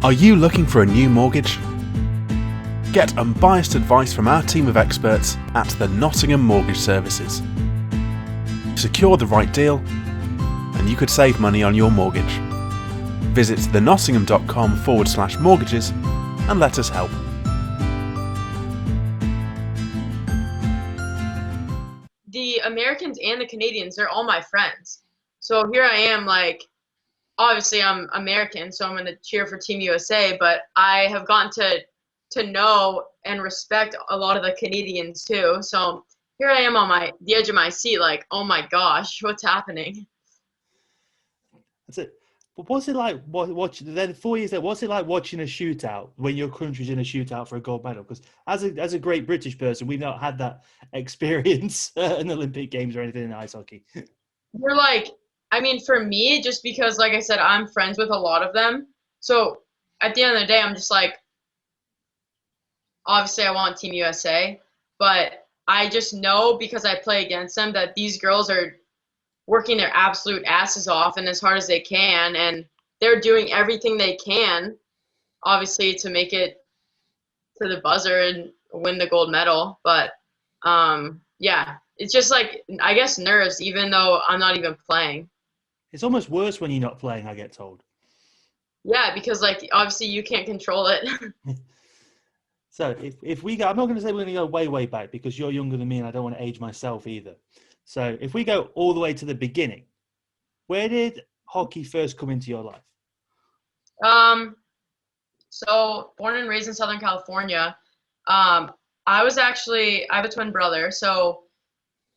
Are you looking for a new mortgage? Get unbiased advice from our team of experts at the Nottingham Mortgage Services. Secure the right deal, and you could save money on your mortgage. Visit thenottingham.com/mortgages and let us help. The Americans and the Canadians, they're all my friends. So here I am, like, obviously I'm American, so I'm going to cheer for Team USA, but I have gotten to know and respect a lot of the Canadians too. So here I am on the edge of my seat, like, oh my gosh, what's happening? That's it. But what's it like watching then 4 years later? What's it like watching a shootout when your country's in a shootout for a gold medal? Because as a great British person, we've not had that experience in Olympic Games or anything in ice hockey. We're like, I mean, for me, just because, like I said, I'm friends with a lot of them. So at the end of the day, I'm just like, obviously I want Team USA, but I just know because I play against them that these girls are working their absolute asses off and as hard as they can, and they're doing everything they can, obviously, to make it to the buzzer and win the gold medal. But yeah, it's just like, I guess, nerves, even though I'm not even playing. It's almost worse when you're not playing, I get told. Yeah, because, like, obviously you can't control it. So if we go, I'm not going to say we're going to go way, way back because you're younger than me and I don't want to age myself either. So if we go all the way to the beginning, where did hockey first come into your life? So born and raised in Southern California. I have a twin brother, so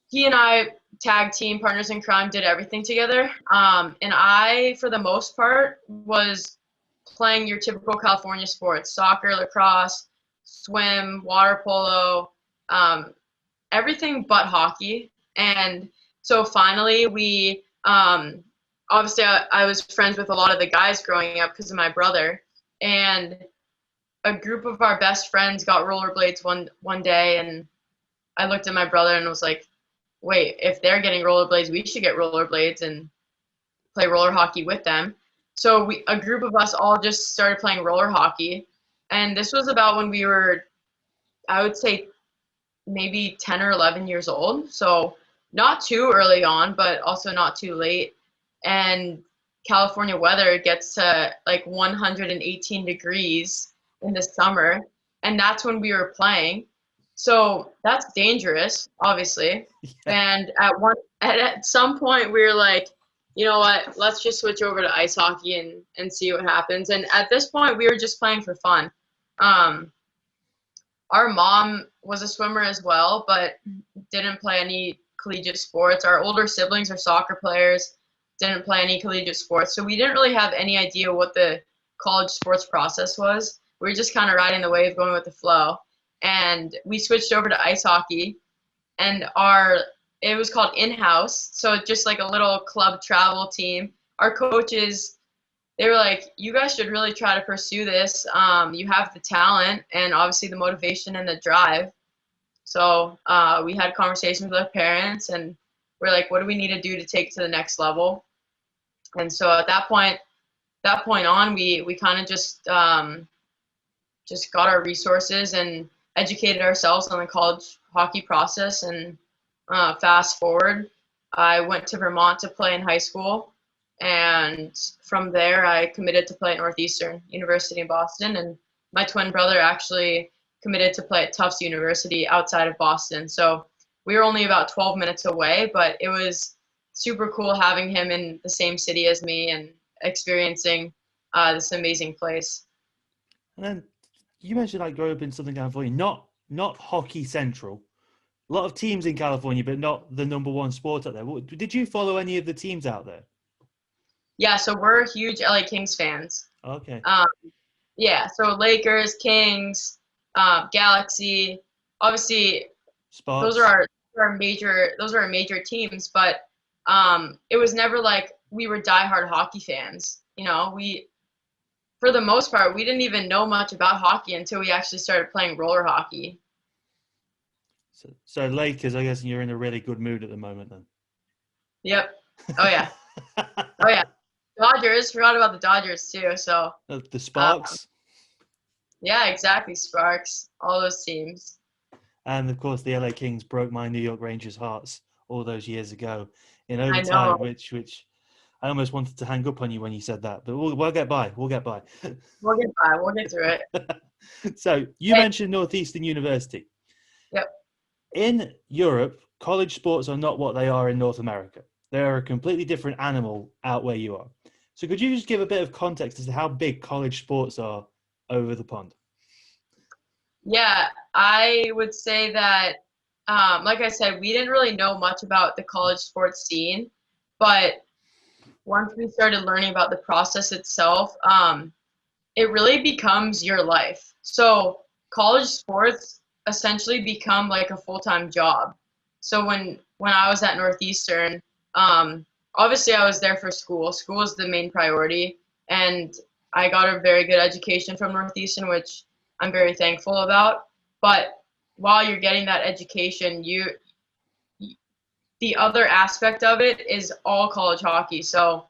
he and I, tag team partners in crime, did everything together. And I, for the most part, was playing your typical California sports: soccer, lacrosse, swim, water polo, everything but hockey. And so finally we, obviously I was friends with a lot of the guys growing up because of my brother, and a group of our best friends got rollerblades one day, and I looked at my brother and was like, wait, if they're getting rollerblades, we should get rollerblades and play roller hockey with them. So a group of us all just started playing roller hockey. And this was about when we were, I would say, maybe 10 or 11 years old. So not too early on, but also not too late. And California weather gets to like 118 degrees in the summer. And that's when we were playing. So that's dangerous, obviously. Yeah. And at some point we were like, you know what, let's just switch over to ice hockey and see what happens. And at this point we were just playing for fun. Our mom was a swimmer as well, but didn't play any collegiate sports. Our older siblings are soccer players, didn't play any collegiate sports. So we didn't really have any idea what the college sports process was. We were just kind of riding the wave, going with the flow. And we switched over to ice hockey, and it was called in-house, so just like a little club travel team. Our coaches, they were like, you guys should really try to pursue this. You have the talent and obviously the motivation and the drive. So we had conversations with our parents, and we're like, what do we need to do to take it to the next level? And so at that point on, we kind of just got our resources and educated ourselves on the college hockey process. And fast forward, I went to Vermont to play in high school, and from there I committed to play at Northeastern University in Boston, and my twin brother actually committed to play at Tufts University outside of Boston. So we were only about 12 minutes away, but it was super cool having him in the same city as me and experiencing this amazing place. And then you mentioned like growing up in Southern California, not hockey central. A lot of teams in California, but not the number one sport out there. Did you follow any of the teams out there? Yeah, so we're huge LA Kings fans. Okay. Yeah, so Lakers, Kings, Galaxy, obviously Sparks. Those are our major teams, but it was never like we were diehard hockey fans. You know, for the most part, we didn't even know much about hockey until we actually started playing roller hockey. So Lakers, I guess you're in a really good mood at the moment then. Yep. Oh yeah. Oh yeah. Dodgers, forgot about the Dodgers too. So The Sparks. yeah, exactly. Sparks, all those teams. And of course, the LA Kings broke my New York Rangers hearts all those years ago in I know. overtime, which I almost wanted to hang up on you when you said that, but we'll get by. We'll get by. We'll get by. We'll get through it. So you Hey. mentioned Northeastern University. Yep. In Europe, college sports are not what they are in North America. They're a completely different animal out where you are. So could you just give a bit of context as to how big college sports are over the pond? Yeah, I would say that, like I said, we didn't really know much about the college sports scene, but once we started learning about the process itself, it really becomes your life. So college sports essentially become like a full-time job. So when I was at Northeastern, obviously I was there for school. School is the main priority, and I got a very good education from Northeastern, which I'm very thankful about. But while you're getting that education, the other aspect of it is all college hockey. So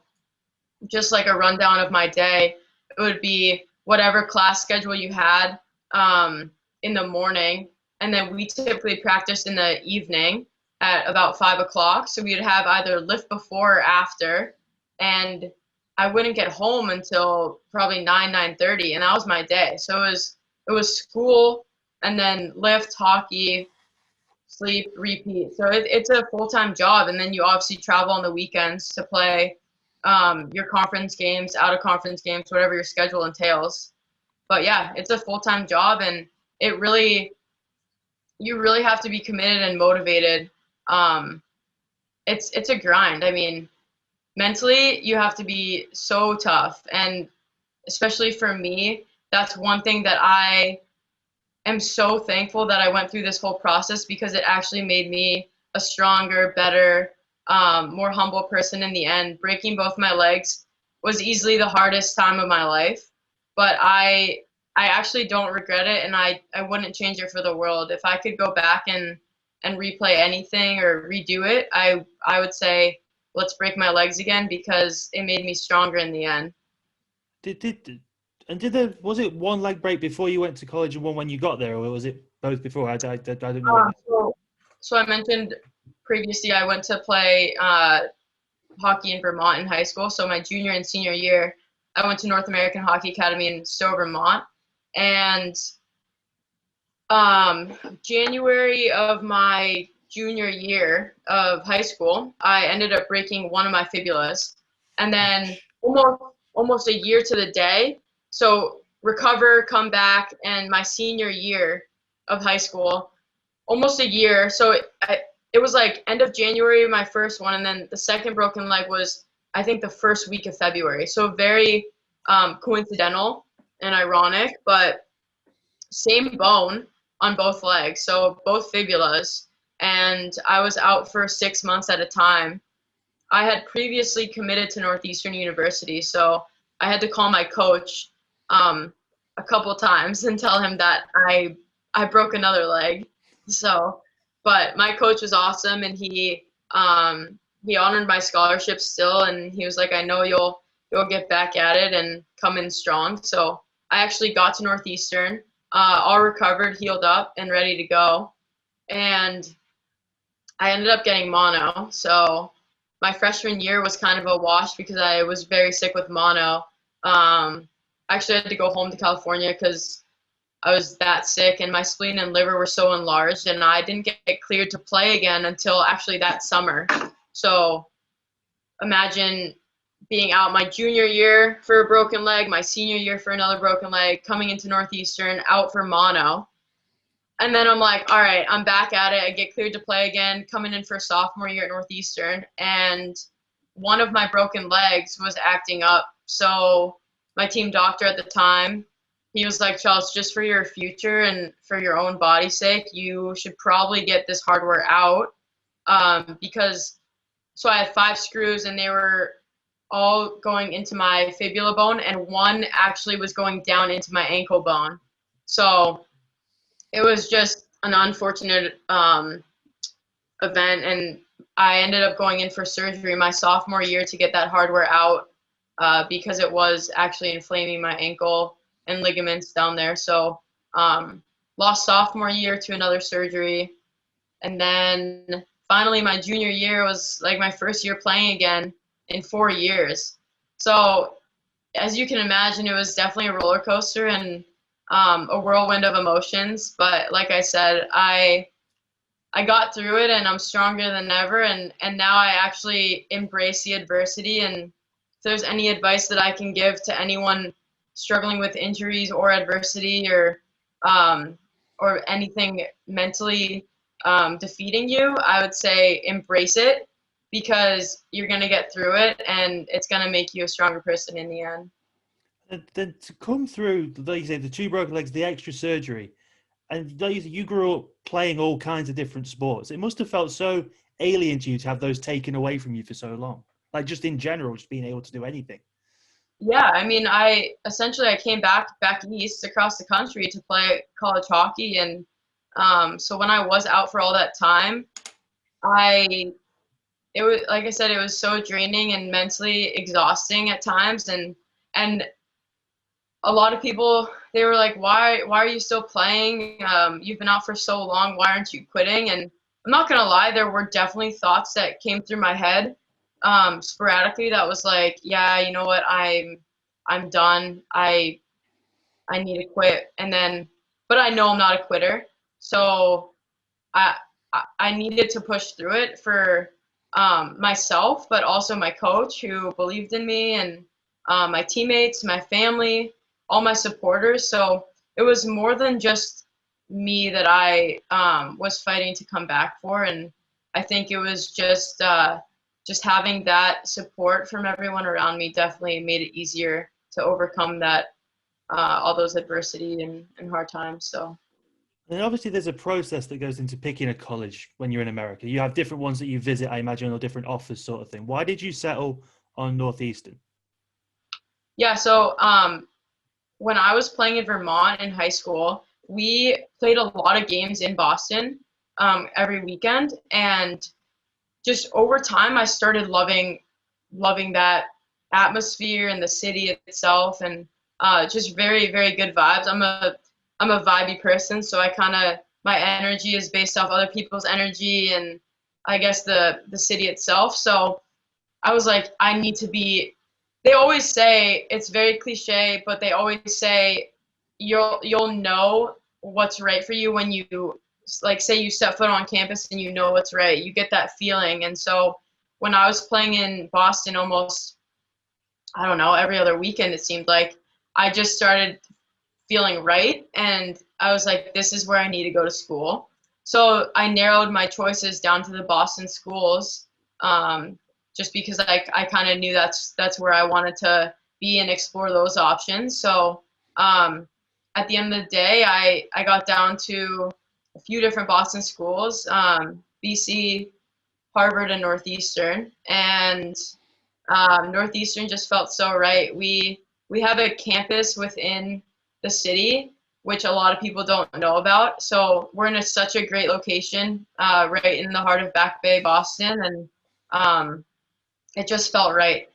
just like a rundown of my day, it would be whatever class schedule you had in the morning, and then we typically practiced in the evening at about 5 o'clock. So we'd have either lift before or after, and I wouldn't get home until probably 9:30, and that was my day. So it was school, and then lift, hockey, sleep, repeat. So it's a full-time job, and then you obviously travel on the weekends to play your conference games, out of conference games, whatever your schedule entails. But yeah, it's a full-time job, and you really have to be committed and motivated. It's a grind. I mean, mentally, you have to be so tough, and especially for me, that's one thing that I am so thankful that I went through this whole process, because it actually made me a stronger, better, more humble person in the end. Breaking both my legs was easily the hardest time of my life, but I actually don't regret it, and I wouldn't change it for the world. If I could go back and replay anything or redo it, I would say let's break my legs again, because it made me stronger in the end. Was it one leg break before you went to college and one when you got there, or was it both before? I don't know. So I mentioned previously I went to play hockey in Vermont in high school. So my junior and senior year, I went to North American Hockey Academy in Stowe, Vermont. And January of my junior year of high school, I ended up breaking one of my fibulas. And then almost a year to the day, so recover, come back, and my senior year of high school, almost a year. So it was like end of January, my first one, and then the second broken leg was, I think, the first week of February. So very coincidental and ironic, but same bone on both legs, so both fibulas, and I was out for 6 months at a time. I had previously committed to Northeastern University, so I had to call my coach a couple times and tell him that I broke another leg. So, but my coach was awesome, and he honored my scholarship still, and he was like, I know you'll get back at it and come in strong. So I actually got to Northeastern, all recovered, healed up, and ready to go. And I ended up getting mono. So my freshman year was kind of a wash because I was very sick with mono. I actually had to go home to California because I was that sick, and my spleen and liver were so enlarged, and I didn't get cleared to play again until actually that summer. So imagine being out my junior year for a broken leg, my senior year for another broken leg, coming into Northeastern, out for mono. And then I'm like, all right, I'm back at it. I get cleared to play again, coming in for sophomore year at Northeastern. And one of my broken legs was acting up. So my team doctor at the time, he was like, Chelsey, just for your future and for your own body's sake, you should probably get this hardware out. Because, so I had 5 screws, and they were all going into my fibula bone, and one actually was going down into my ankle bone. So it was just an unfortunate event, and I ended up going in for surgery my sophomore year to get that hardware out. because it was actually inflaming my ankle and ligaments down there. So lost sophomore year to another surgery. And then finally my junior year was like my first year playing again in 4 years. So as you can imagine, it was definitely a roller coaster and a whirlwind of emotions. But like I said, I got through it and I'm stronger than ever. And now I actually embrace the adversity. And if there's any advice that I can give to anyone struggling with injuries or adversity or anything mentally defeating you, I would say embrace it, because you're going to get through it and it's going to make you a stronger person in the end. And then to come through, like you said, the 2 broken legs, the extra surgery, and like you grew up playing all kinds of different sports. It must have felt so alien to you to have those taken away from you for so long. Like just in general, just being able to do anything. Yeah, I mean, I came back east across the country to play college hockey, and so when I was out for all that time, it was, like I said, it was so draining and mentally exhausting at times, and a lot of people, they were like, why are you still playing? You've been out for so long, why aren't you quitting? And I'm not gonna lie, there were definitely thoughts that came through my head sporadically that was like, yeah, you know what, I'm done. I need to quit. And then, but I know I'm not a quitter. So I needed to push through it for myself, but also my coach who believed in me, and my teammates, my family, all my supporters. So it was more than just me that I was fighting to come back for. And I think it was just having that support from everyone around me definitely made it easier to overcome that, all those adversity and hard times. So. And obviously there's a process that goes into picking a college when you're in America. You have different ones that you visit, I imagine, or different offers sort of thing. Why did you settle on Northeastern? Yeah, so when I was playing in Vermont in high school, we played a lot of games in Boston every weekend. And just over time, I started loving that atmosphere and the city itself, and just very, very good vibes. I'm a vibey person, so my energy is based off other people's energy and I guess the city itself. So I was like, I need to be. They always say, it's very cliche, but they always say you'll know what's right for you when you, like, say you step foot on campus and you know what's right. You get that feeling. And so when I was playing in Boston almost, I don't know, every other weekend, it seemed like, I just started feeling right. And I was like, this is where I need to go to school. So I narrowed my choices down to the Boston schools, just because I kind of knew that's where I wanted to be and explore those options. So at the end of the day, I got down to a few different Boston schools, BC, Harvard, and Northeastern. And Northeastern just felt so right. We have a campus within the city, which a lot of people don't know about. So we're in such a great location, right in the heart of Back Bay, Boston, and it just felt right.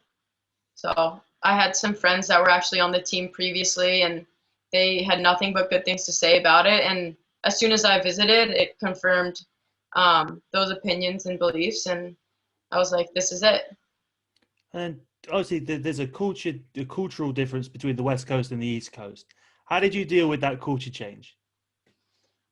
So I had some friends that were actually on the team previously, and they had nothing but good things to say about it. And as soon as I visited, it confirmed those opinions and beliefs, and I was like, this is it. And obviously there's a cultural difference between the West Coast and the East Coast. How did you deal with that culture change?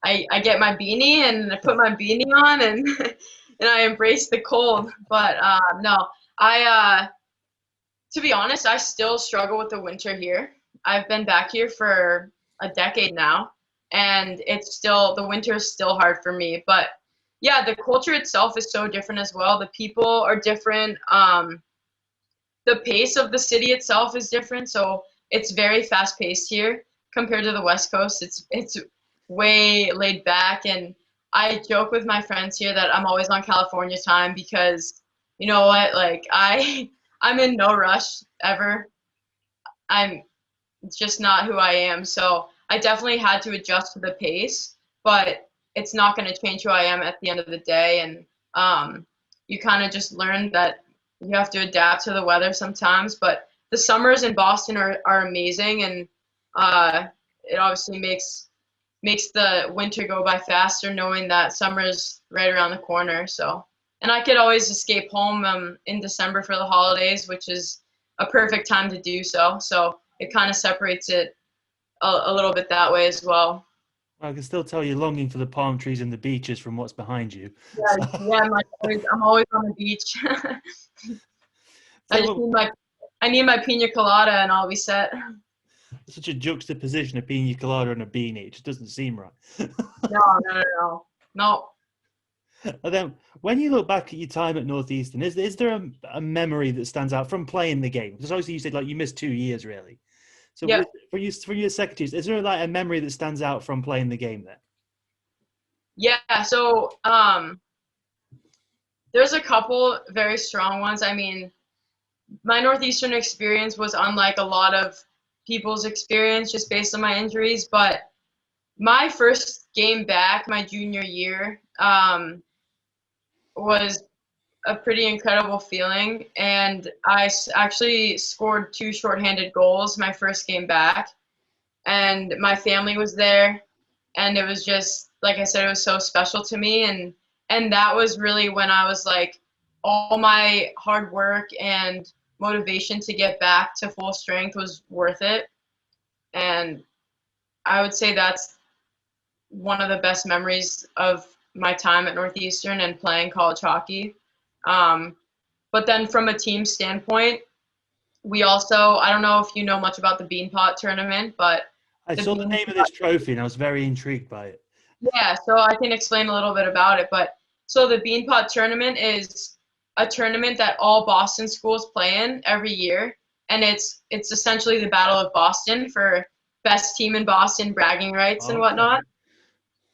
I get my beanie and I put my beanie on and and I embrace the cold. But no, to be honest, I still struggle with the winter here. I've been back here for a decade now, and the winter is still hard for me. But yeah, the culture itself is so different as well. The people are different. The pace of the city itself is different. So it's very fast paced here compared to the West Coast. It's way laid back, and I joke with my friends here that I'm always on California time because, you know what, like I'm in no rush ever. It's just not who I am. So I definitely had to adjust to the pace, but it's not going to change who I am at the end of the day. And you kind of just learn that you have to adapt to the weather sometimes, but the summers in Boston are amazing, and it obviously makes the winter go by faster knowing that summer's right around the corner. So, and I could always escape home in December for the holidays, which is a perfect time to do so. So it kind of separates it a little bit that way as well. I can still tell you're longing for the palm trees and the beaches from what's behind you. Yeah, yeah, I'm always on the beach. I need my pina colada and I'll be set. Such a juxtaposition of pina colada and a beanie. It just doesn't seem right. No. And then, when you look back at your time at Northeastern, is there a memory that stands out from playing the game? Because obviously you said like you missed 2 years, really. So yeah. for your secretaries, is there like a memory that stands out from playing the game there? Yeah. So there's a couple very strong ones. I mean, my Northeastern experience was unlike a lot of people's experience just based on my injuries, but my first game back my junior year was a pretty incredible feeling, and I actually scored 2 shorthanded goals my first game back, and my family was there, and it was just, like I said, it was so special to me, and that was really when I was like, all my hard work and motivation to get back to full strength was worth it. And I would say that's one of the best memories of my time at Northeastern and playing college hockey. But then from a team standpoint, we also, I don't know if you know much about the Beanpot tournament, but I saw the name of this trophy and I was very intrigued by it. Yeah, so I can explain a little bit about it. But so the Beanpot tournament is a tournament that all Boston schools play in every year, and it's essentially the Battle of Boston for best team in Boston, bragging rights and whatnot.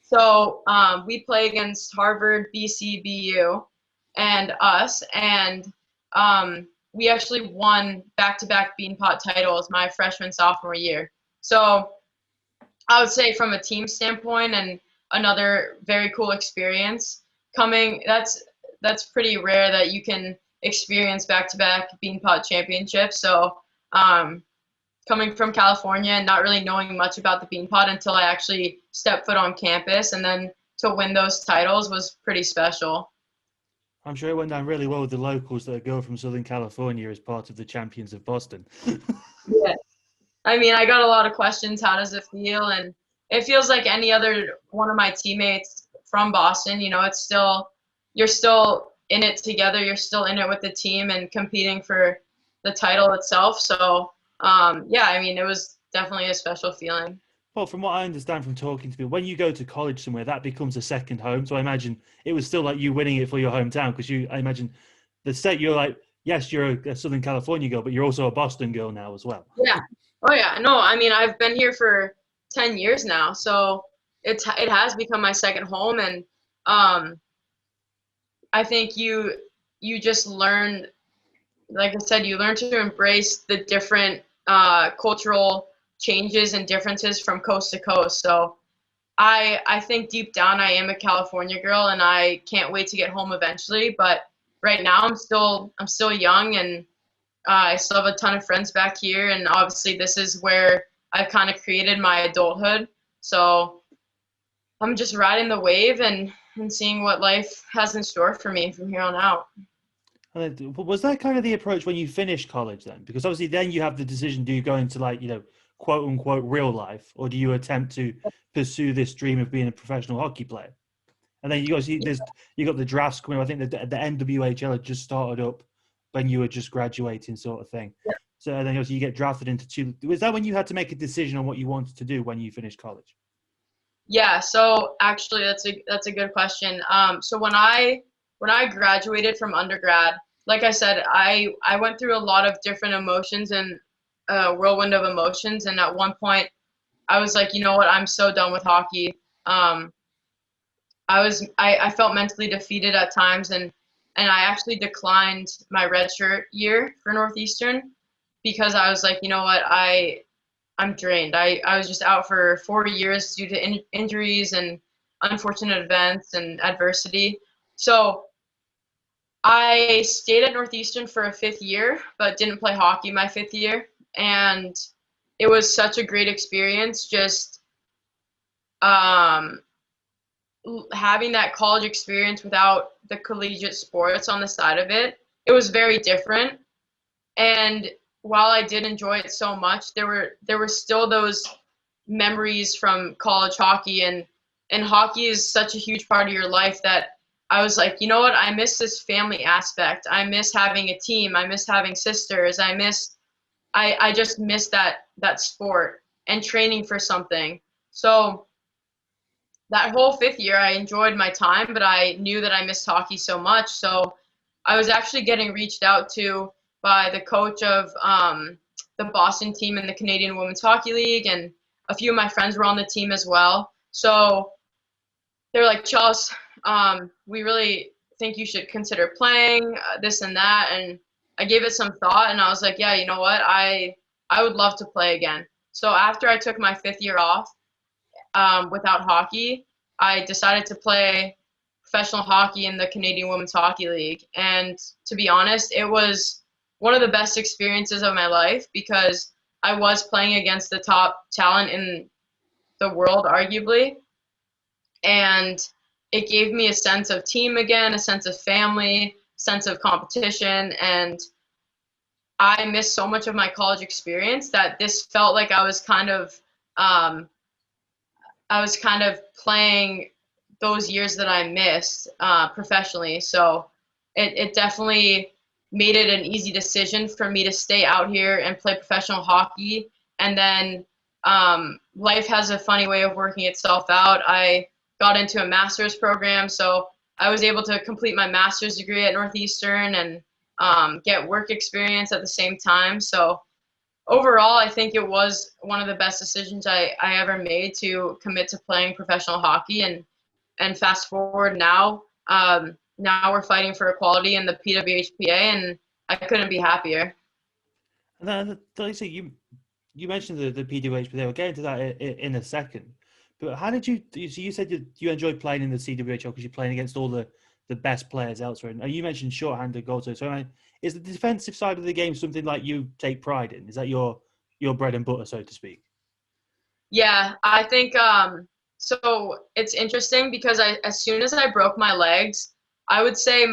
So we play against Harvard, BC, BU, and us, and we actually won back-to-back Beanpot titles my freshman sophomore year. So I would say from a team standpoint, and another very cool experience that's pretty rare that you can experience back-to-back Beanpot championships. So coming from California and not really knowing much about the Beanpot until I actually stepped foot on campus, and then to win those titles was pretty special. I'm sure it went down really well with the locals that go from Southern California as part of the Champions of Boston. Yeah. I mean, I got a lot of questions. How does it feel? And it feels like any other one of my teammates from Boston. You know, you're still in it together. You're still in it with the team and competing for the title itself. So, yeah, I mean, it was definitely a special feeling. Well, from what I understand from talking to people, when you go to college somewhere, that becomes a second home. So I imagine it was still like you winning it for your hometown, because I imagine the state, you're like, yes, you're a Southern California girl, but you're also a Boston girl now as well. Yeah. Oh, yeah. No, I mean, I've been here for 10 years now, so it has become my second home, and I think you just learn, like I said, you learn to embrace the different cultural changes and differences from coast to coast. So I think deep down I am a California girl, and I can't wait to get home eventually. But right now I'm still young, and I still have a ton of friends back here, and obviously this is where I've kind of created my adulthood. So I'm just riding the wave and seeing what life has in store for me from here on out. Was that kind of the approach when you finished college then? Because obviously then you have the decision, do you go into like, quote unquote real life, or do you attempt to pursue this dream of being a professional hockey player? And then you got the drafts coming. I think the NWHL had just started up when you were just graduating, sort of thing. Yeah. So then obviously you get drafted into 2. Was that when you had to make a decision on what you wanted to do when you finished college? Yeah. So actually, that's a good question. So when I graduated from undergrad, like I said, I went through a lot of different emotions and whirlwind of emotions. And at one point, I was like, you know what? I'm so done with hockey. I felt mentally defeated at times, and I actually declined my redshirt year for Northeastern because I was like, you know what? I'm drained. I was just out for 4 years due to injuries and unfortunate events and adversity. So I stayed at Northeastern for a 5th year, but didn't play hockey my 5th year. And it was such a great experience just um, having that college experience without the collegiate sports on the side of it. It was very different. And while I did enjoy it so much, there were still those memories from college hockey, and hockey is such a huge part of your life that I was like, you know what? I miss this family aspect. I miss having a team. I miss having sisters. I just miss that sport and training for something. So that whole 5th year, I enjoyed my time, but I knew that I missed hockey so much. So I was actually getting reached out to by the coach of the Boston team in the Canadian Women's Hockey League, and a few of my friends were on the team as well. So they're like, Chelsey, we really think you should consider playing this and that. And I gave it some thought, and I was like, yeah, you know what? I would love to play again. So after I took my 5th year off without hockey, I decided to play professional hockey in the Canadian Women's Hockey League. And to be honest, it was one of the best experiences of my life because I was playing against the top talent in the world, arguably. And it gave me a sense of team again, a sense of family, sense of competition. And I missed so much of my college experience that this felt like I was kind of playing those years that I missed professionally. So it definitely made it an easy decision for me to stay out here and play professional hockey. And then life has a funny way of working itself out. I got into a master's program, so I was able to complete my master's degree at Northeastern and get work experience at the same time. So overall, I think it was one of the best decisions I ever made to commit to playing professional hockey. And fast forward now, now we're fighting for equality in the PWHPA, and I couldn't be happier. And then, like I say, you mentioned the PWHPA. We'll get into that in a second. But how did you? So you said you enjoyed playing in the CWHL because you're playing against all the best players elsewhere. And you mentioned shorthanded goals. So is the defensive side of the game something like you take pride in? Is that your bread and butter, so to speak? Yeah, I think so. It's interesting because as soon as I broke my legs, I would say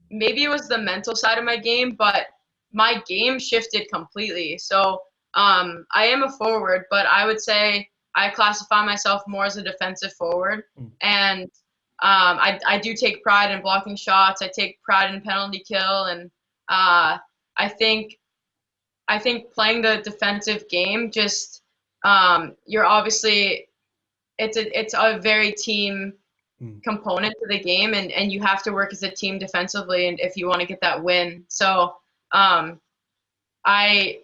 maybe it was the mental side of my game, but my game shifted completely. So I am a forward, but I would say I classify myself more as a defensive forward. And I do take pride in blocking shots. I take pride in penalty kill. And I think playing the defensive game, just you're obviously, it's a very team component to the game, and you have to work as a team defensively, and if you want to get that win. So I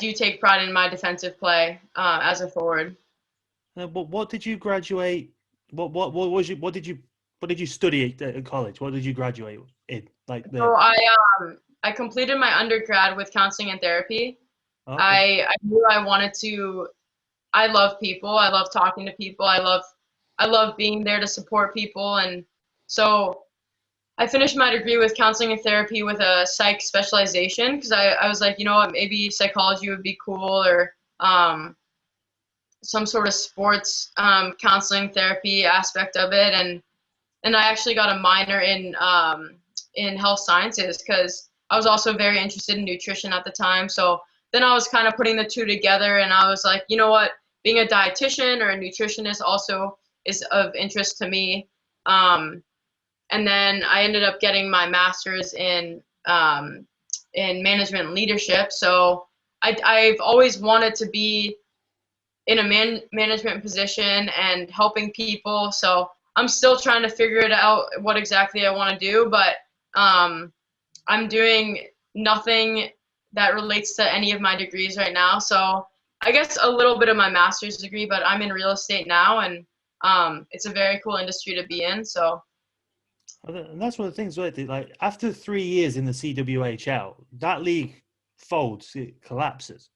do take pride in my defensive play as a forward. But what did you graduate? What did you study at college? What did you graduate in? So I completed my undergrad with counseling and therapy. Okay. I knew I wanted to. I love people. I love talking to people. I love being there to support people, and so I finished my degree with counseling and therapy with a psych specialization because I was like, you know what, maybe psychology would be cool, or some sort of sports counseling therapy aspect of it. And I actually got a minor in health sciences because I was also very interested in nutrition at the time. So then I was kind of putting the two together, and I was like, you know what, being a dietitian or a nutritionist also is of interest to me. And then I ended up getting my master's in management and leadership. So I've always wanted to be in a management position and helping people. So I'm still trying to figure it out what exactly I want to do, but I'm doing nothing that relates to any of my degrees right now. So I guess a little bit of my master's degree, but I'm in real estate now, and it's a very cool industry to be in. So. And that's one of the things, right? Like after 3 years in the CWHL, that league folds, it collapses.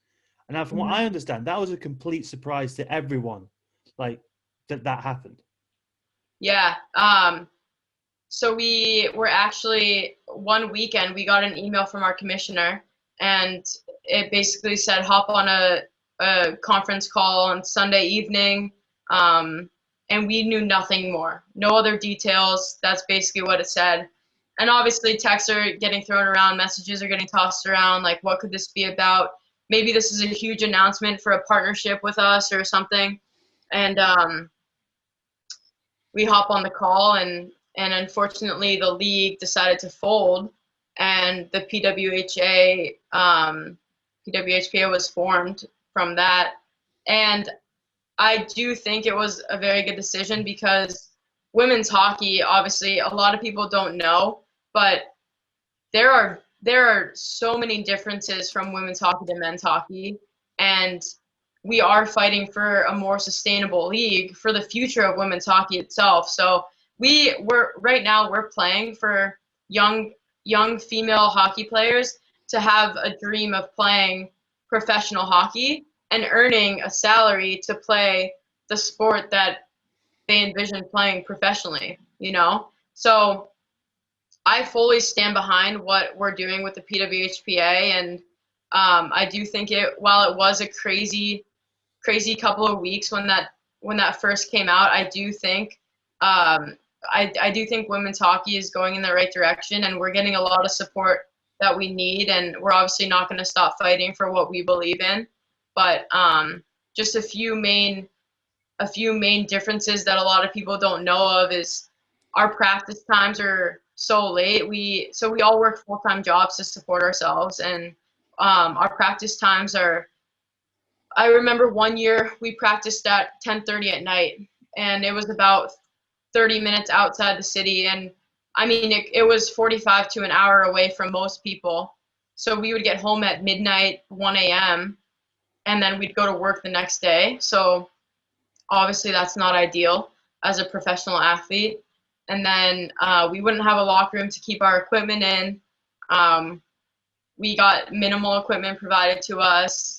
And now, from what I understand, that was a complete surprise to everyone, like that happened. Yeah. So we were actually, one weekend we got an email from our commissioner, and it basically said hop on a conference call on Sunday evening, and we knew nothing more, no other details. That's basically what it said. And obviously texts are getting thrown around, messages are getting tossed around, like what could this be about? Maybe this is a huge announcement for a partnership with us or something. And we hop on the call, and unfortunately the league decided to fold, and the PWHPA was formed from that. And I do think it was a very good decision, because women's hockey, obviously a lot of people don't know, but there are so many differences from women's hockey to men's hockey, and we are fighting for a more sustainable league for the future of women's hockey itself. So right now we're playing for young female hockey players to have a dream of playing professional hockey and earning a salary to play the sport that they envision playing professionally, you know? So I fully stand behind what we're doing with the PWHPA, and I do think while it was a crazy couple of weeks when that first came out, I do think I do think women's hockey is going in the right direction, and we're getting a lot of support that we need, and we're obviously not going to stop fighting for what we believe in. But just a few main differences that a lot of people don't know of is our practice times are so late. We all work full-time jobs to support ourselves, and our practice times are, I remember one year we practiced at 10:30 at night, and it was about 30 minutes outside the city, and I mean it was 45 to an hour away from most people. So we would get home at midnight, 1 a.m., and then we'd go to work the next day. So obviously that's not ideal as a professional athlete. And then we wouldn't have a locker room to keep our equipment in. We got minimal equipment provided to us.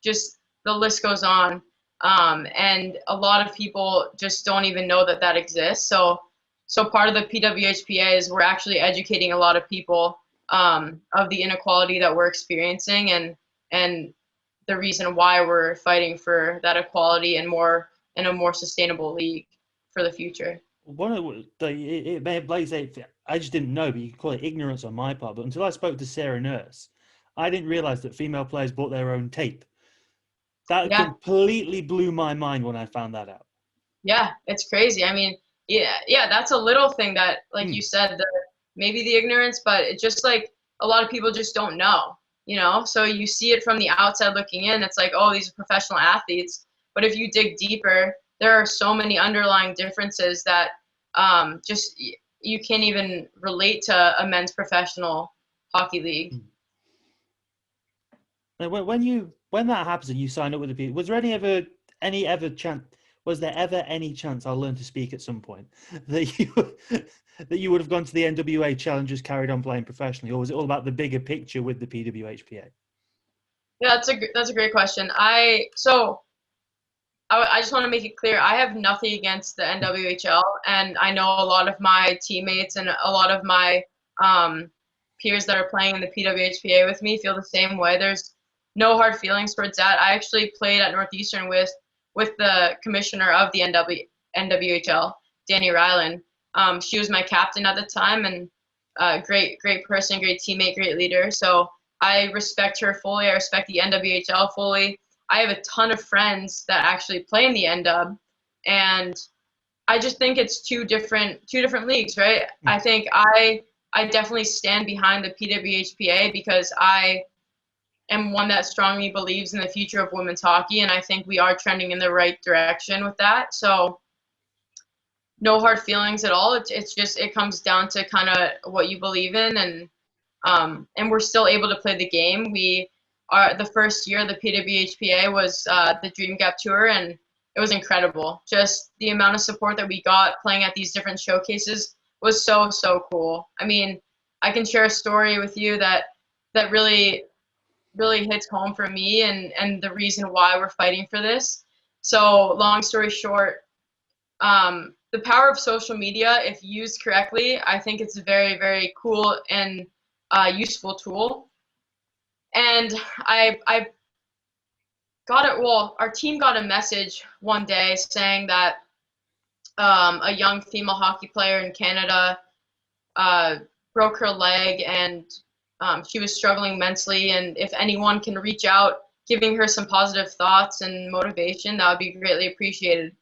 Just the list goes on. And a lot of people just don't even know that exists. So part of the PWHPA is we're actually educating a lot of people of the inequality that we're experiencing, and the reason why we're fighting for that equality and a more sustainable league for the future. One of it may have, like you say, I just didn't know, but you could call it ignorance on my part. But until I spoke to Sarah Nurse, I didn't realize that female players bought their own tape. That completely blew my mind when I found that out. Yeah, it's crazy. I mean, yeah, that's a little thing that, like you said, maybe the ignorance, but it's just like a lot of people just don't know, you know? So you see it from the outside looking in, it's like, oh, these are professional athletes. But if you dig deeper, there are so many underlying differences that just you can't even relate to a men's professional hockey league. Now, when that happens and you sign up with the people, was there ever any chance I'll learn to speak at some point that you would have gone to the NWHL and just carried on playing professionally, or was it all about the bigger picture with the PWHPA? Yeah, that's a great question. I just want to make it clear, I have nothing against the NWHL, and I know a lot of my teammates and a lot of my peers that are playing in the PWHPA with me feel the same way. There's no hard feelings towards that. I actually played at Northeastern with the commissioner of the NWHL, Danny Ryland. She was my captain at the time, and great person, great teammate, great leader. So I respect her fully. I respect the NWHL fully. I have a ton of friends that actually play in the NW, and I just think it's two different leagues, right? I think I definitely stand behind the PWHPA because I am one that strongly believes in the future of women's hockey, and I think we are trending in the right direction with that. So no hard feelings at all. It's just, it comes down to kind of what you believe in, and we're still able to play the game. The first year the PWHPA was the Dream Gap Tour, and it was incredible. Just the amount of support that we got playing at these different showcases was so cool. I mean, I can share a story with you that really hits home for me and the reason why we're fighting for this. So long story short, the power of social media, if used correctly, I think it's a very, very cool and useful tool. And I got it. Well, our team got a message one day saying that a young female hockey player in Canada broke her leg, and she was struggling mentally. And if anyone can reach out, giving her some positive thoughts and motivation, that would be greatly appreciated.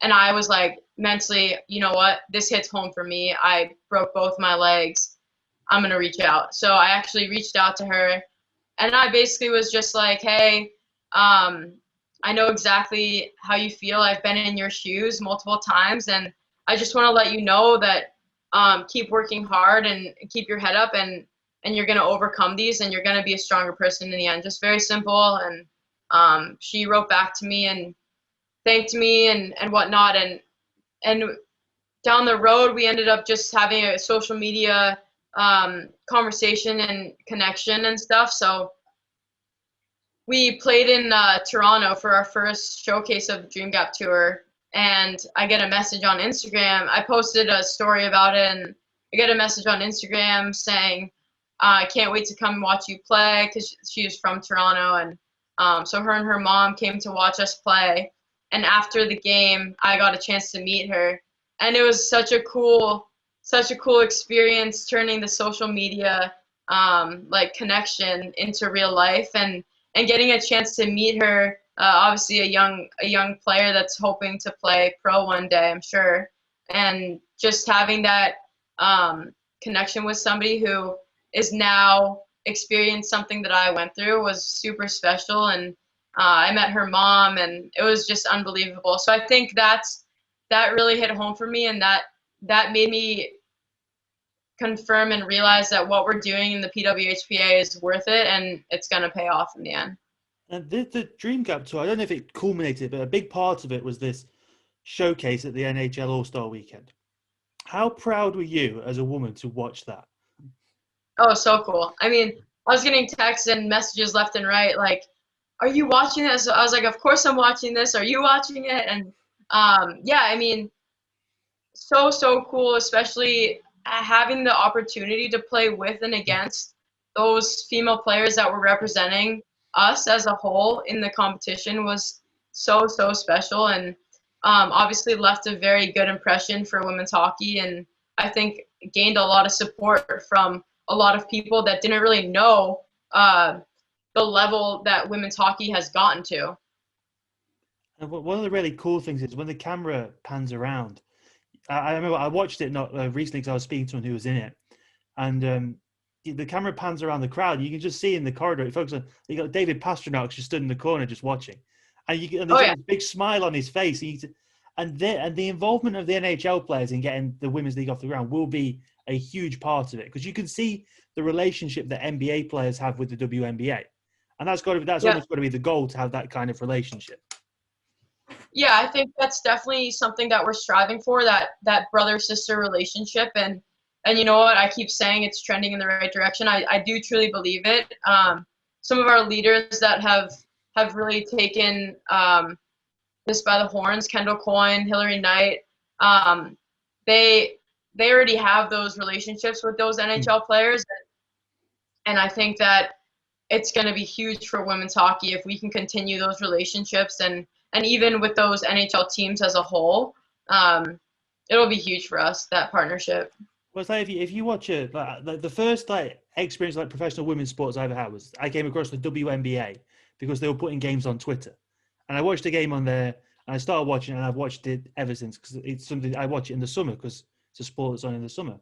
And I was like, mentally, you know what? This hits home for me. I broke both my legs. I'm going to reach out. So I actually reached out to her, and I basically was just like, hey, I know exactly how you feel. I've been in your shoes multiple times, and I just want to let you know that keep working hard and keep your head up, and you're going to overcome these, and you're going to be a stronger person in the end. Just very simple. And she wrote back to me and thanked me and whatnot. And down the road, we ended up just having a social media conversation and connection and stuff. So we played in Toronto for our first showcase of the Dream Gap Tour, and I get a message on Instagram. I posted a story about it, and I get a message on Instagram saying, I can't wait to come watch you play, because she is from Toronto. And so her and her mom came to watch us play. And after the game, I got a chance to meet her. And it was such a cool experience, turning the social media like connection into real life, and getting a chance to meet her. Obviously a young player that's hoping to play pro one day, I'm sure. And just having that connection with somebody who is now experienced something that I went through was super special. And I met her mom, and it was just unbelievable. So I think that really hit home for me, and that made me confirm and realize that what we're doing in the PWHPA is worth it, and it's going to pay off in the end. And the Dream Gap Tour, I don't know if it culminated, but a big part of it was this showcase at the NHL AllStar Weekend. How proud were you as a woman to watch that? Oh, so cool. I mean, I was getting texts and messages left and right, like, are you watching this? I was like, of course I'm watching this. Are you watching it? And yeah, I mean, so cool, especially having the opportunity to play with and against those female players that were representing us as a whole in the competition was so special, and obviously left a very good impression for women's hockey, and I think gained a lot of support from a lot of people that didn't really know the level that women's hockey has gotten to. And one of the really cool things is when the camera pans around. I remember I watched it not recently because I was speaking to someone who was in it, and the camera pans around the crowd. You can just see in the corridor. It focuses on, you got David Pastrnak just stood in the corner just watching, and there's a big smile on his face. And the involvement of the NHL players in getting the women's league off the ground will be a huge part of it, because you can see the relationship that NBA players have with the WNBA, and that's almost got to be the goal, to have that kind of relationship. Yeah, I think that's definitely something that we're striving for, that brother-sister relationship. And you know what? I keep saying it's trending in the right direction. I do truly believe it. Some of our leaders that have really taken this by the horns, Kendall Coyne, Hillary Knight, they already have those relationships with those NHL players. And I think that it's going to be huge for women's hockey if we can continue those relationships, and even with those NHL teams as a whole, it'll be huge for us, that partnership. Well, it's like if you watch it, like the first experience like professional women's sports I ever had was I came across the WNBA because they were putting games on Twitter, and I watched a game on there, and I started watching it, and I've watched it ever since, because it's something I watch it in the summer because it's a sport that's on in the summer.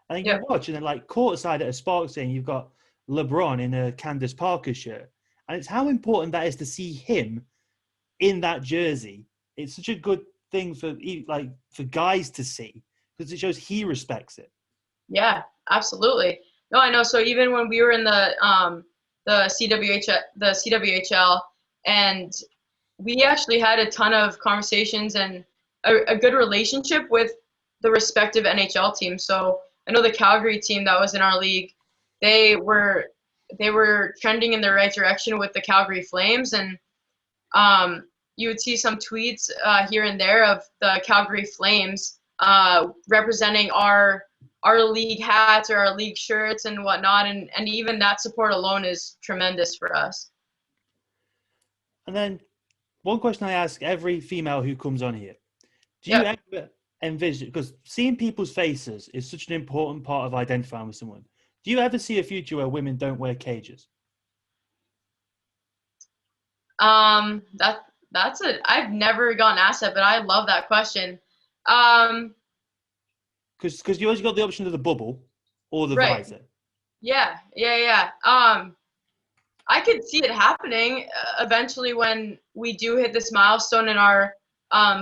And then you watch, and then like courtside at a Sparks game, you've got LeBron in a Candace Parker shirt, and it's how important that is to see him in that jersey. It's such a good thing for guys to see, because it shows he respects it. Yeah, absolutely. No, I know. So even when we were in the CWHL, and we actually had a ton of conversations and a good relationship with the respective NHL teams. So I know the Calgary team that was in our league, they were trending in the right direction with the Calgary Flames, and you would see some tweets here and there of the Calgary Flames representing our league hats or our league shirts and whatnot. And even that support alone is tremendous for us. And then one question I ask every female who comes on here. Do you Yep. ever envision, because seeing people's faces is such an important part of identifying with someone. Do you ever see a future where women don't wear cages? That's it. I've never gotten asked that, but I love that question. Because you always got the option of the bubble or the Right. visor. Yeah. I could see it happening eventually when we do hit this milestone in our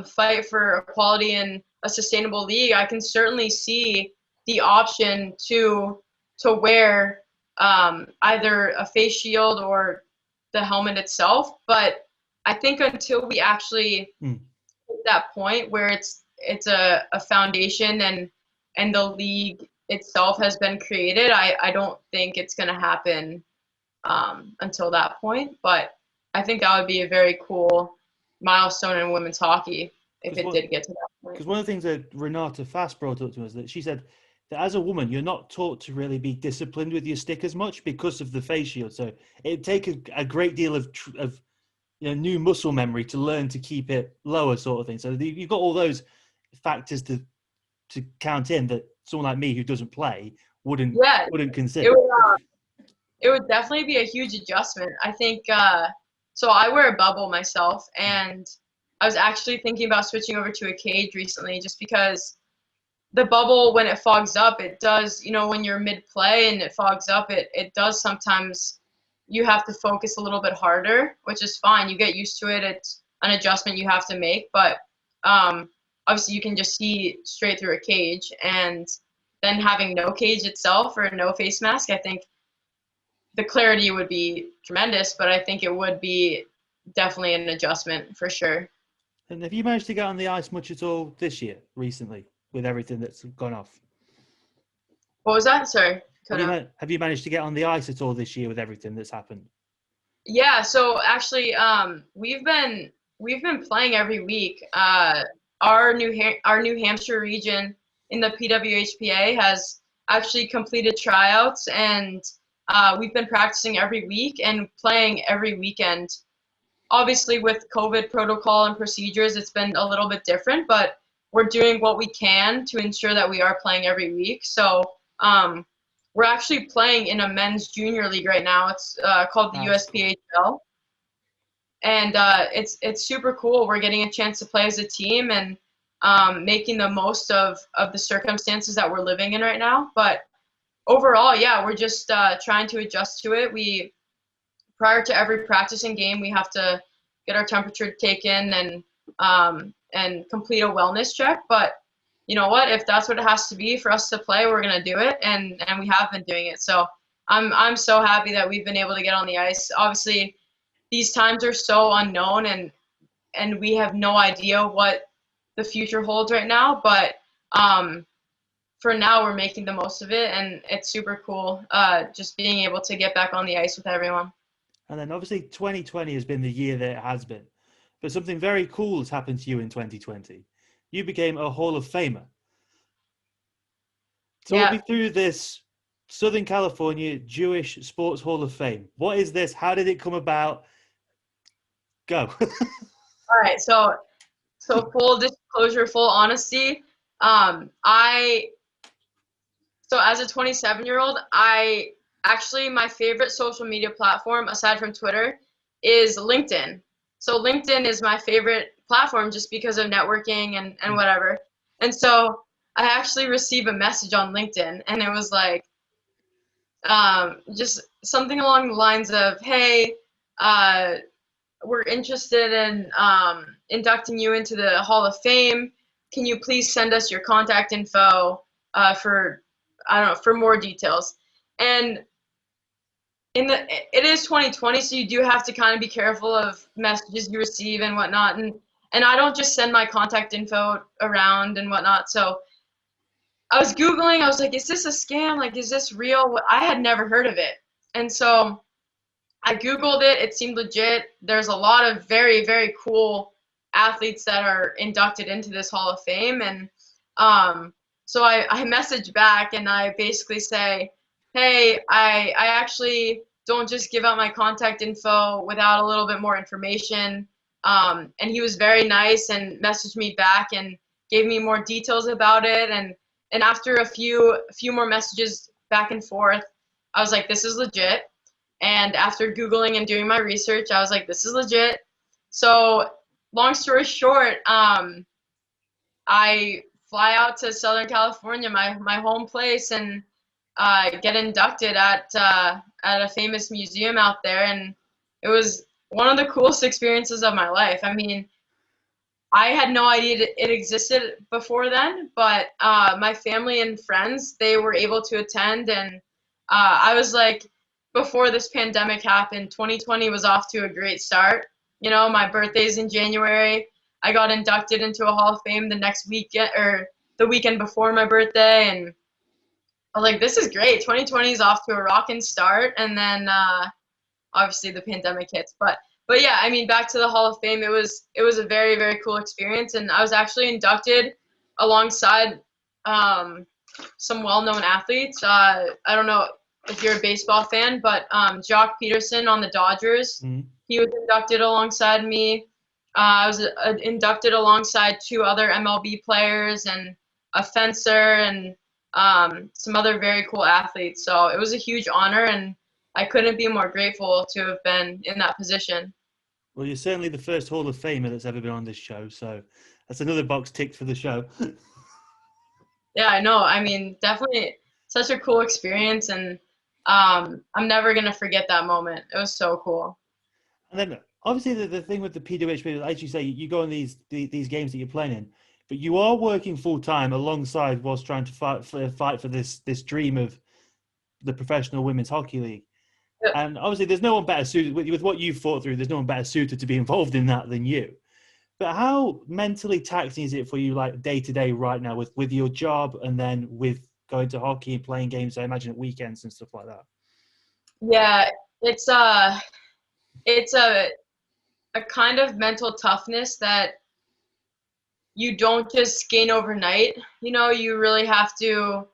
fight for equality and a sustainable league. I can certainly see the option to wear either a face shield or the helmet itself. But I think until we actually hit that point where it's a foundation and the league itself has been created, I don't think it's going to happen until that point. But I think that would be a very cool milestone in women's hockey if it did get to that point. Because one of the things that Renata Fast brought up to us, that she said that as a woman, you're not taught to really be disciplined with your stick as much because of the face shield. So it'd take a great deal of new muscle memory to learn to keep it lower, sort of thing. So you've got all those factors to count in that someone like me who doesn't play wouldn't consider. It would definitely be a huge adjustment. I think so. I wear a bubble myself, and I was actually thinking about switching over to a cage recently, just because the bubble, when it fogs up, it does, when you're mid-play and it fogs up, it does sometimes, you have to focus a little bit harder, which is fine. You get used to it. It's an adjustment you have to make. But obviously you can just see straight through a cage. And then having no cage itself or no face mask, I think the clarity would be tremendous, but I think it would be definitely an adjustment for sure. And have you managed to get on the ice much at all this year, recently, with everything that's gone off? What was that? Sorry. Have you managed to get on the ice at all this year with everything that's happened? Yeah, so actually, we've been playing every week. Our New Hampshire region in the PWHPA has actually completed tryouts, and we've been practicing every week and playing every weekend. Obviously, with COVID protocol and procedures, it's been a little bit different, but we're doing what we can to ensure that we are playing every week. So we're actually playing in a men's junior league right now. It's called the USPHL. And it's super cool. We're getting a chance to play as a team and making the most of the circumstances that we're living in right now. But overall, yeah, we're just trying to adjust to it. Prior to every practicing game, we have to get our temperature taken and complete a wellness check. But you know what? If that's what it has to be for us to play, we're gonna do it, and we have been doing it. So I'm so happy that we've been able to get on the ice. Obviously, these times are so unknown, and we have no idea what the future holds right now. But for now, we're making the most of it, and it's super cool just being able to get back on the ice with everyone. And then obviously 2020 has been the year that it has been. But something very cool has happened to you in 2020. You became a Hall of Famer. Talk me through this Southern California Jewish Sports Hall of Fame. What is this? How did it come about? Go. All right. So full disclosure, full honesty. So as a 27-year-old, my favorite social media platform, aside from Twitter, is LinkedIn. So LinkedIn is my favorite platform just because of networking and whatever. And so I actually received a message on LinkedIn, and it was like just something along the lines of, hey, we're interested in inducting you into the Hall of Fame. Can you please send us your contact info for more details? And it is 2020, so you do have to kind of be careful of messages you receive and whatnot. And I don't just send my contact info around and whatnot. So I was Googling. I was like, is this a scam? Like, is this real? I had never heard of it. And so I Googled it. It seemed legit. There's a lot of very, very cool athletes that are inducted into this Hall of Fame. And So I message back and I basically say, hey, I actually don't just give out my contact info without a little bit more information. And he was very nice and messaged me back and gave me more details about it. And after a few more messages back and forth, I was like, this is legit. And after Googling and doing my research, I was like, this is legit. So long story short, I fly out to Southern California, my home place, and get inducted at a famous museum out there, and it was one of the coolest experiences of my life. I mean, I had no idea it existed before then, but my family and friends, they were able to attend, and I was like, before this pandemic happened, 2020 was off to a great start. You know, my birthday's in January. I got inducted into a Hall of Fame the next weekend, or the weekend before my birthday, and I was like, this is great. 2020 is off to a rocking start, and then obviously the pandemic hits. But yeah, I mean, back to the Hall of Fame, it was a very, very cool experience, and I was actually inducted alongside some well-known athletes. I don't know if you're a baseball fan, but Jock Peterson on the Dodgers, he was inducted alongside me. I was inducted alongside 2 other MLB players and a fencer and some other very cool athletes. So it was a huge honor, and I couldn't be more grateful to have been in that position. Well, you're certainly the first Hall of Famer that's ever been on this show, so that's another box ticked for the show. Yeah, I know. I mean, definitely such a cool experience, and I'm never gonna forget that moment. It was so cool. And then obviously the thing with the PWHPA, as you say, you go on these games that you're playing in, but you are working full time alongside whilst trying to fight for this dream of the professional women's hockey league. Yeah. And obviously there's no one better suited with what you've fought through. There's no one better suited to be involved in that than you. But how mentally taxing is it for you, like day to day right now with your job and then with going to hockey and playing games, I imagine at weekends and stuff like that? Yeah, it's a kind of mental toughness that you don't just gain overnight. You know, you really have to,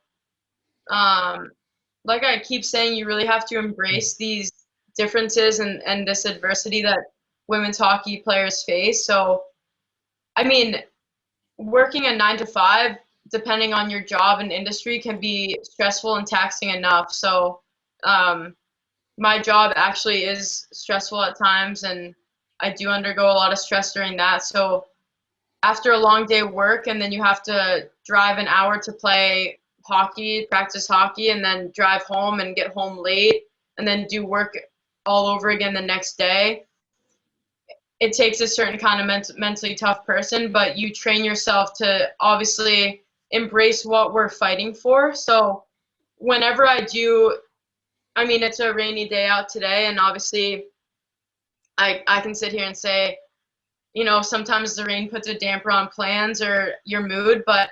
like I keep saying, you really have to embrace these differences and this adversity that women's hockey players face. So, I mean, working a 9 to 5, depending on your job and industry, can be stressful and taxing enough. So, my job actually is stressful at times, and I do undergo a lot of stress during that. So after a long day of work, and then you have to drive an hour to play hockey, practice hockey, and then drive home and get home late, and then do work all over again the next day. It takes a certain kind of mentally tough person, but you train yourself to obviously embrace what we're fighting for. So whenever I do, I mean, it's a rainy day out today, and obviously I can sit here and say, you know, sometimes the rain puts a damper on plans or your mood, but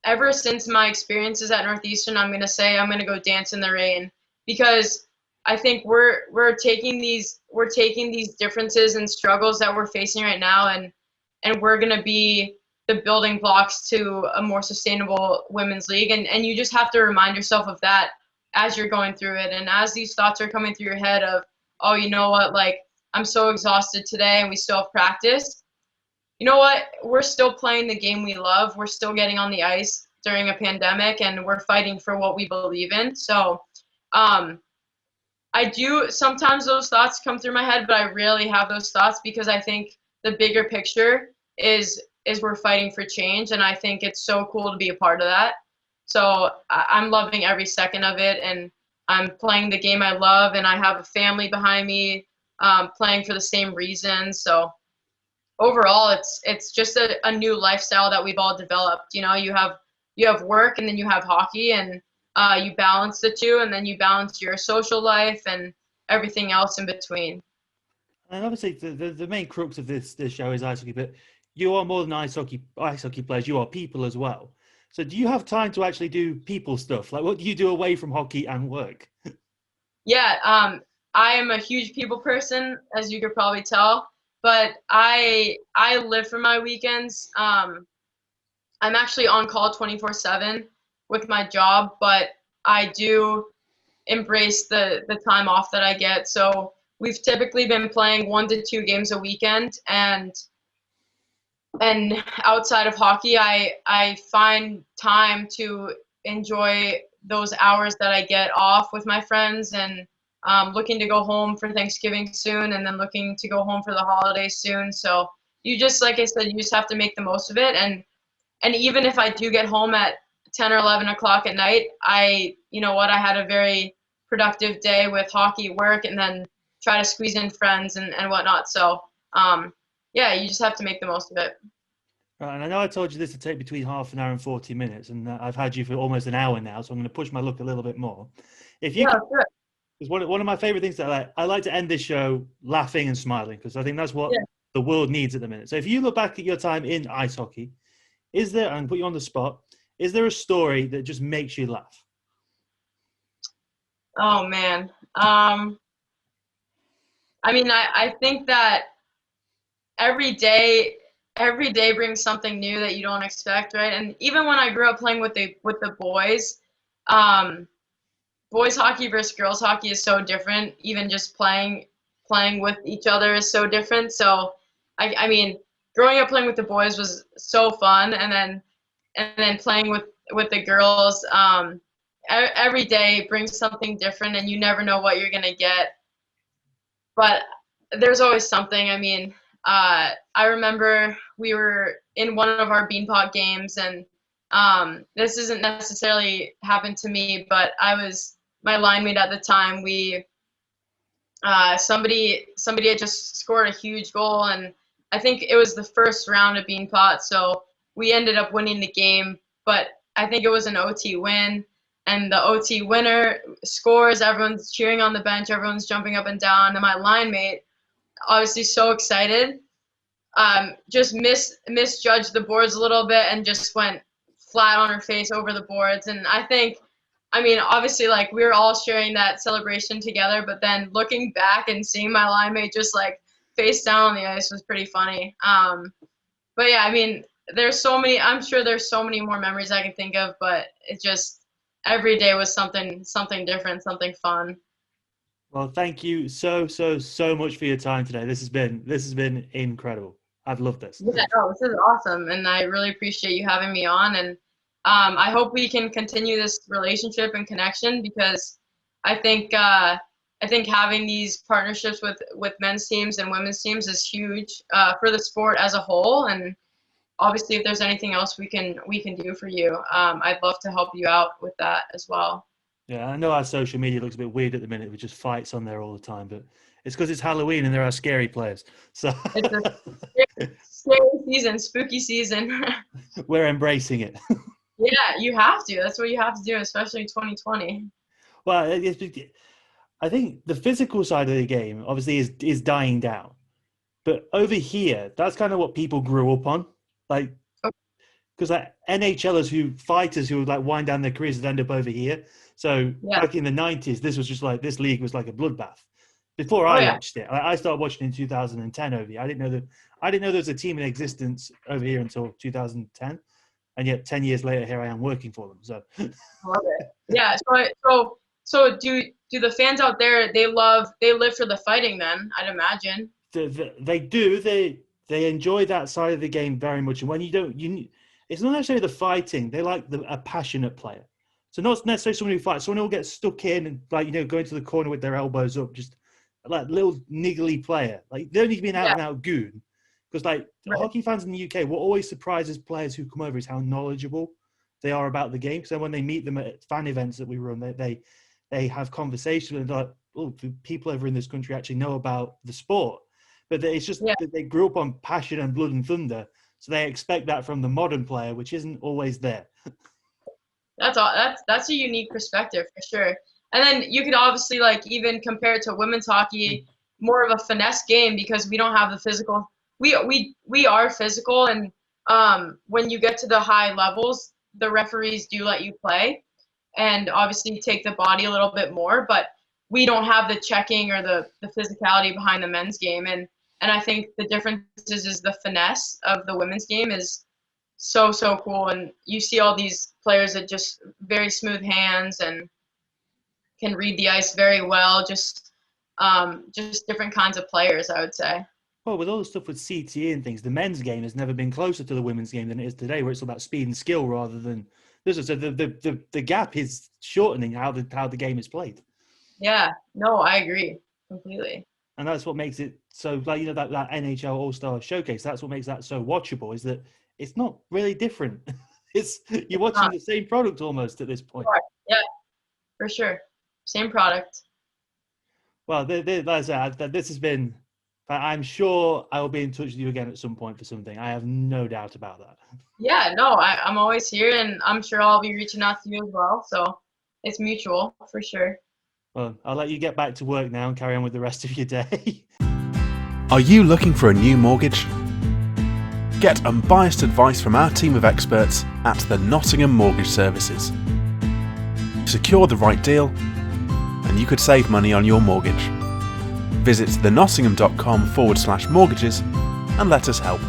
ever since my experiences at Northeastern, I'm going to say I'm going to go dance in the rain, because I think we're taking these differences and struggles that we're facing right now, and we're going to be the building blocks to a more sustainable women's league, and you just have to remind yourself of that as you're going through it, and as these thoughts are coming through your head of, oh, you know what, like, I'm so exhausted today and we still have practice. You know what? We're still playing the game we love. We're still getting on the ice during a pandemic, and we're fighting for what we believe in. So I do sometimes those thoughts come through my head, but I rarely have those thoughts, because I think the bigger picture is we're fighting for change, and I think it's so cool to be a part of that. So I'm loving every second of it, and I'm playing the game I love, and I have a family behind me playing for the same reasons. So overall, it's just a new lifestyle that we've all developed. You know, you have work, and then you have hockey, and you balance the two, and then you balance your social life and everything else in between. And obviously, the main crux of this show is ice hockey, but you are more than ice hockey players. You are people as well. So do you have time to actually do people stuff? Like, what do you do away from hockey and work? Yeah, I am a huge people person, as you could probably tell, but I live for my weekends. I'm actually on call 24/7 with my job, but I do embrace the time off that I get. So we've typically been playing 1 to 2 games a weekend, and outside of hockey, I find time to enjoy those hours that I get off with my friends, and looking to go home for Thanksgiving soon, and then looking to go home for the holidays soon. So you just, like I said, you just have to make the most of it. And even if I do get home at 10 or 11 o'clock at night, you know what, I had a very productive day with hockey, work, and then try to squeeze in friends and whatnot. So, yeah, you just have to make the most of it. Right, and I know I told you this would take between half an hour and 40 minutes, and I've had you for almost an hour now, so I'm going to push my luck a little bit more. If you Yeah, could, sure. because one of my favorite things that I like to end this show laughing and smiling, because I think that's what Yeah. the world needs at the minute. So if you look back at your time in ice hockey, is there, and put you on the spot, is there a story that just makes you laugh? Oh man. I mean, I think that every day brings something new that you don't expect, right? And even when I grew up playing with the boys, um, boys hockey versus girls hockey is so different. Even just playing with each other is so different. So I mean, growing up playing with the boys was so fun, and then playing with the girls, every day brings something different, and you never know what you're gonna get. But there's always something. I mean, I remember we were in one of our Beanpot games, and this isn't necessarily happened to me, but my line mate at the time. Somebody had just scored a huge goal, and I think it was the first round of Beanpot, so we ended up winning the game. But I think it was an OT win, and the OT winner scores. Everyone's cheering on the bench. Everyone's jumping up and down, and my line mate, obviously so excited, just misjudged the boards a little bit and just went flat on her face over the boards. And I mean, obviously, like, we were all sharing that celebration together, but then looking back and seeing my line mate just like face down on the ice was pretty funny. But yeah, I mean, I'm sure there's so many more memories I can think of, but it just, every day was something different, something fun. Well, thank you so much for your time today. This has been incredible. I've loved this. Yeah, no, this is awesome, and I really appreciate you having me on. And I hope we can continue this relationship and connection, because I think having these partnerships with men's teams and women's teams is huge for the sport as a whole. And obviously, if there's anything else we can do for you, I'd love to help you out with that as well. Yeah, I know our social media looks a bit weird at the minute with just fights on there all the time, but it's because it's Halloween and there are scary players. So It's a scary season, spooky season. we're embracing it. Yeah, you have to. That's what you have to do, especially 2020. Well, I think the physical side of the game obviously is dying down, but over here, that's kind of what people grew up on, like, because like NHLers fighters who would like wind down their careers would end up over here. So back in the 90s, this league was like a bloodbath. Before I watched it, I started watching in 2010 over here. I didn't know there was a team in existence over here until 2010, and yet 10 years later, here I am working for them. So I love it. Yeah. So do the fans out there, they live for the fighting then, I'd imagine. They do. They enjoy that side of the game very much. And when it's not necessarily the fighting. They like a passionate player. So not necessarily someone who fights, someone who will get stuck in and go into the corner with their elbows up, just like little niggly player. Like they don't need to be an out and out goon. Because hockey fans in the UK, what always surprises players who come over is how knowledgeable they are about the game. So when they meet them at fan events that we run, they have conversation and like, oh, people over in this country actually know about the sport. But it's just that they grew up on passion and blood and thunder. So they expect that from the modern player, which isn't always there. That's a unique perspective for sure. And then you could obviously even compare it to women's hockey, more of a finesse game, because we don't have the physical. We are physical, and when you get to the high levels, the referees do let you play, and obviously take the body a little bit more, but we don't have the checking or the physicality behind the men's game. And I think the difference is the finesse of the women's game is so cool. And you see all these players that just very smooth hands and can read the ice very well. Just different kinds of players, I would say. Well, with all the stuff with CTE and things, the men's game has never been closer to the women's game than it is today, where it's all about speed and skill rather than this. So the gap is shortening how the game is played. Yeah, no, I agree completely. And that's what makes it so, like, that NHL AllStar Showcase, that's what makes that so watchable, is that it's not really different. You're watching the same product almost at this point. Yeah, for sure. Same product. Well, like I said, this has been, I'm sure I will be in touch with you again at some point for something. I have no doubt about that. Yeah, no, I'm always here, and I'm sure I'll be reaching out to you as well. So it's mutual for sure. Well, I'll let you get back to work now and carry on with the rest of your day. Are you looking for a new mortgage? Get unbiased advice from our team of experts at the Nottingham Mortgage Services. Secure the right deal, and you could save money on your mortgage. Visit thenottingham.com/mortgages and let us help.